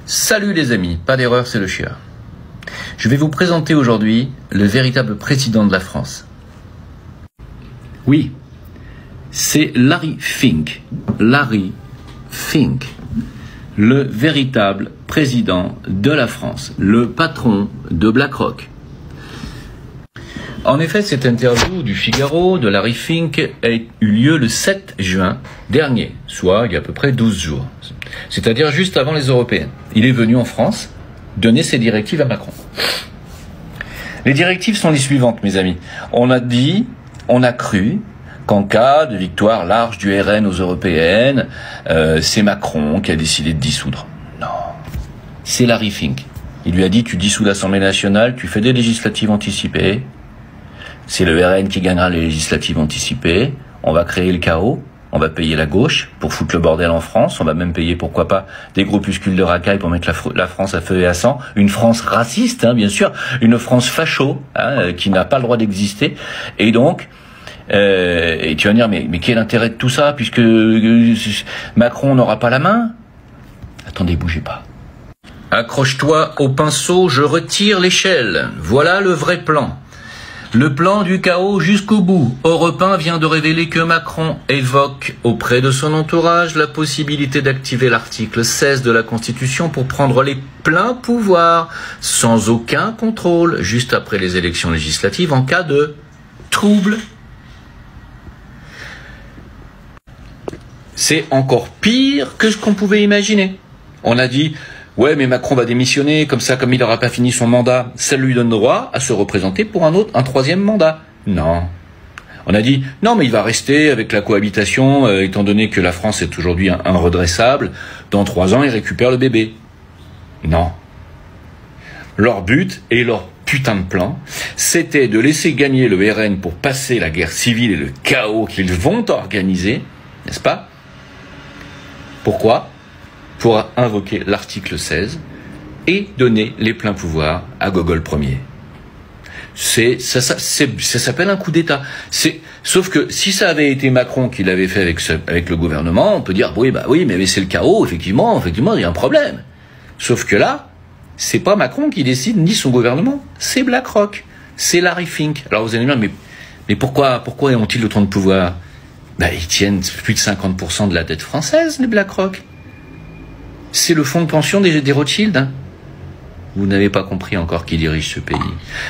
Salut les amis, pas d'erreur, c'est le chieur. Je vais vous présenter aujourd'hui le véritable président de la France. Oui, c'est Larry Fink. Larry Fink, le véritable président de la France, le patron de BlackRock. En effet, cette interview du Figaro de Larry Fink a eu lieu le 7 juin dernier, soit il y a à peu près 12 jours, c'est-à-dire juste avant les européennes. Il est venu en France donner ses directives à Macron. Les directives sont les suivantes, mes amis. On a cru qu'en cas de victoire large du RN aux européennes, c'est Macron qui a décidé de dissoudre. Non, c'est Larry Fink. Il lui a dit, tu dissous l'Assemblée nationale, tu fais des législatives anticipées. C'est le RN qui gagnera les législatives anticipées. On va créer le chaos. On va payer la gauche pour foutre le bordel en France. On va même payer, pourquoi pas, des groupuscules de racailles pour mettre la France à feu et à sang. Une France raciste, bien sûr. Une France facho, qui n'a pas le droit d'exister. Et donc, et tu vas me dire, mais quel intérêt de tout ça, puisque Macron n'aura pas la main? Attendez, bougez pas. Accroche-toi au pinceau, je retire l'échelle. Voilà le vrai plan. Le plan du chaos jusqu'au bout. Europe 1 vient de révéler que Macron évoque auprès de son entourage la possibilité d'activer l'article 16 de la Constitution pour prendre les pleins pouvoirs, sans aucun contrôle, juste après les élections législatives, en cas de trouble. C'est encore pire que ce qu'on pouvait imaginer. On a dit... ouais, mais Macron va démissionner, comme il n'aura pas fini son mandat, ça lui donne droit à se représenter pour un troisième mandat. Non. On a dit, non, mais il va rester avec la cohabitation, étant donné que la France est aujourd'hui un redressable, dans 3 ans, il récupère le bébé. Non. Leur but et leur putain de plan, c'était de laisser gagner le RN pour passer la guerre civile et le chaos qu'ils vont organiser, n'est-ce pas? Pourquoi? Pour invoquer l'article 16 et donner les pleins pouvoirs à Gogol Ier. Ça s'appelle un coup d'État. Sauf que si ça avait été Macron qui l'avait fait avec le gouvernement, on peut dire oui, mais c'est le chaos, effectivement, il y a un problème. Sauf que là, c'est pas Macron qui décide ni son gouvernement, c'est BlackRock, c'est Larry Fink. Alors vous allez me dire, mais pourquoi ont-ils autant de pouvoir? Ils tiennent plus de 50% de la dette française, les BlackRock. C'est le fonds de pension des Rothschild. Vous n'avez pas compris encore qui dirige ce pays.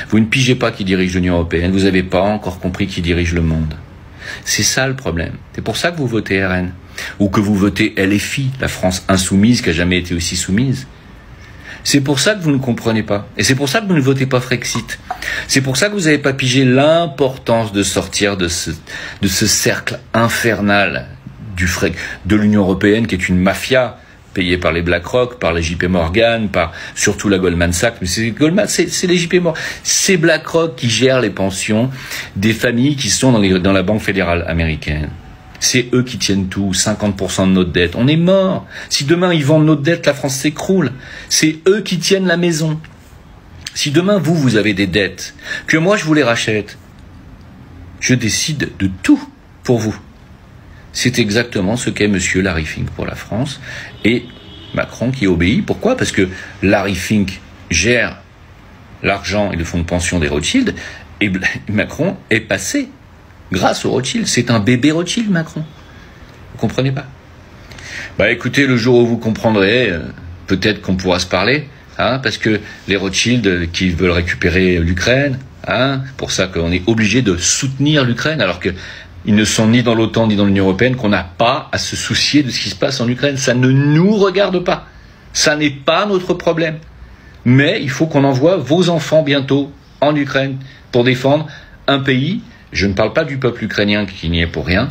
Vous ne pigez pas qui dirige l'Union européenne. Vous n'avez pas encore compris qui dirige le monde. C'est ça le problème. C'est pour ça que vous votez RN. Ou que vous votez LFI, la France insoumise qui n'a jamais été aussi soumise. C'est pour ça que vous ne comprenez pas. Et c'est pour ça que vous ne votez pas Frexit. C'est pour ça que vous n'avez pas pigé l'importance de sortir de ce cercle infernal de l'Union européenne qui est une mafia payé par les BlackRock, par les JP Morgan, par surtout la Goldman Sachs, mais c'est les JP Morgan, c'est BlackRock qui gère les pensions des familles qui sont dans la Banque fédérale américaine. C'est eux qui tiennent tout, 50% de notre dette. On est mort. Si demain ils vendent notre dette, la France s'écroule. C'est eux qui tiennent la maison. Si demain vous avez des dettes, que moi je vous les rachète, je décide de tout pour vous. C'est exactement ce qu'est monsieur Larry Fink pour la France et Macron qui obéit. Pourquoi? Parce que Larry Fink gère l'argent et le fonds de pension des Rothschild et Macron est passé grâce aux Rothschild. C'est un bébé Rothschild, Macron. Vous comprenez pas? Écoutez, le jour où vous comprendrez, peut-être qu'on pourra se parler, parce que les Rothschild qui veulent récupérer l'Ukraine, c'est pour ça qu'on est obligé de soutenir l'Ukraine, alors que ils ne sont ni dans l'OTAN ni dans l'Union européenne, qu'on n'a pas à se soucier de ce qui se passe en Ukraine. Ça ne nous regarde pas. Ça n'est pas notre problème. Mais il faut qu'on envoie vos enfants bientôt en Ukraine pour défendre un pays. Je ne parle pas du peuple ukrainien qui n'y est pour rien,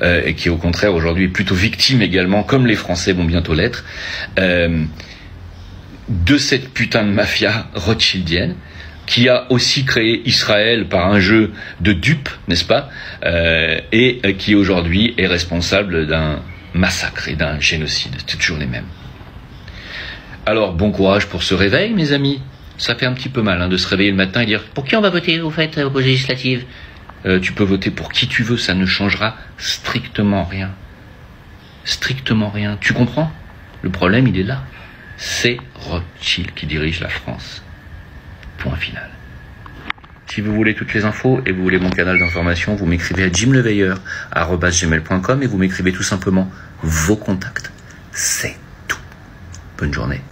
et qui au contraire aujourd'hui est plutôt victime également, comme les Français vont bientôt l'être, de cette putain de mafia rothschildienne, qui a aussi créé Israël par un jeu de dupes, n'est-ce pas, et qui aujourd'hui est responsable d'un massacre et d'un génocide. C'est toujours les mêmes. Alors, bon courage pour ce réveil, mes amis. Ça fait un petit peu mal de se réveiller le matin et dire « Pour qui on va voter, au fait, aux législatives ?» Tu peux voter pour qui tu veux, ça ne changera strictement rien. Strictement rien. Tu comprends? Le problème, il est là. C'est Rothschild qui dirige la France. Point final. Si vous voulez toutes les infos et vous voulez mon canal d'information, vous m'écrivez à jimleveilleur@gmail.com et vous m'écrivez tout simplement vos contacts. C'est tout. Bonne journée.